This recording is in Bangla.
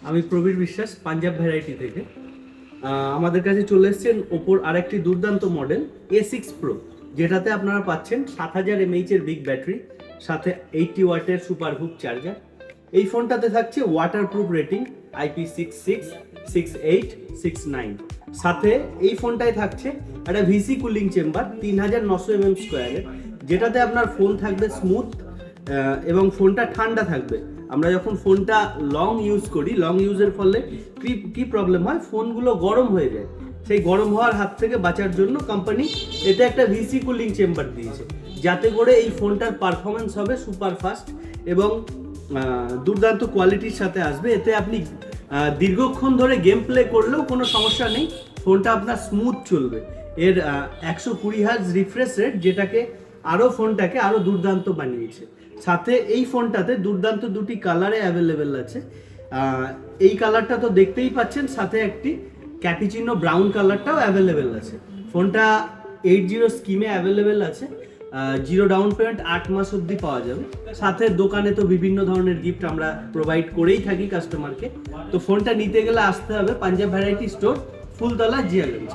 আমি প্রবীর বিশ্বাস, পাঞ্জাব ভ্যারাইটি থেকে। আমাদের কাছে চলে এসেছেন ওপোর আরেকটি দুর্দান্ত মডেল A6 Pro, যেটাতে আপনারা পাচ্ছেন 7000 mAh এর বিগ ব্যাটারি, সাথে 80 ওয়াটের সুপার হুক চার্জার। এই ফোনটাতে থাকছে ওয়াটারপ্রুফ রেটিং IP66, 68, 69। সাথে এই ফোনটায় থাকছে একটা ভিসি কুলিং চেম্বার 3900 mm স্কোয়ারের, যেটাতে আপনার ফোন থাকবে স্মুথ এবং ফোনটা ঠান্ডা থাকবে। আমরা যখন ফোনটা লং ইউজ করি, লং ইউজের ফলে কি প্রবলেম হয়, ফোনগুলো গরম হয়ে যায়। সেই গরম হওয়ার হাত থেকে বাঁচার জন্য কোম্পানি এতে একটা ভিসি কুলিং চেম্বার দিয়েছে, যাতে করে এই ফোনটার পারফরমেন্স হবে সুপার ফাস্ট এবং দুর্দান্ত কোয়ালিটির সাথে আসবে। এতে আপনি দীর্ঘক্ষণ ধরে গেম প্লে করলেও কোনো সমস্যা নেই, ফোনটা আপনার স্মুথ চলবে। এর 120 Hz রিফ্রেশ রেট, যেটাকে ফোনটাকে আরও দুর্দান্ত বানিয়েছে। সাথে এই ফোনটাতে দুর্দান্ত দুটি কালারে অ্যাভেলেবেল আছে। এই কালারটা তো দেখতেই পাচ্ছেন, সাথে একটি ক্যাপিচিনো ব্রাউন কালারটাও অ্যাভেলেবেল আছে। ফোনটা 80 স্কিমে অ্যাভেলেবেল আছে। 0 ডাউন পেমেন্ট 8 মাস অবধি পাওয়া যাবে। সাথে দোকানে তো বিভিন্ন ধরনের গিফট আমরা প্রোভাইড করেই থাকি কাস্টমারকে। তো ফোনটা নিতে গেলে আসতে হবে পাঞ্জাব ভ্যারাইটি স্টোর, ফুলতলা, জিয়াগঞ্জ।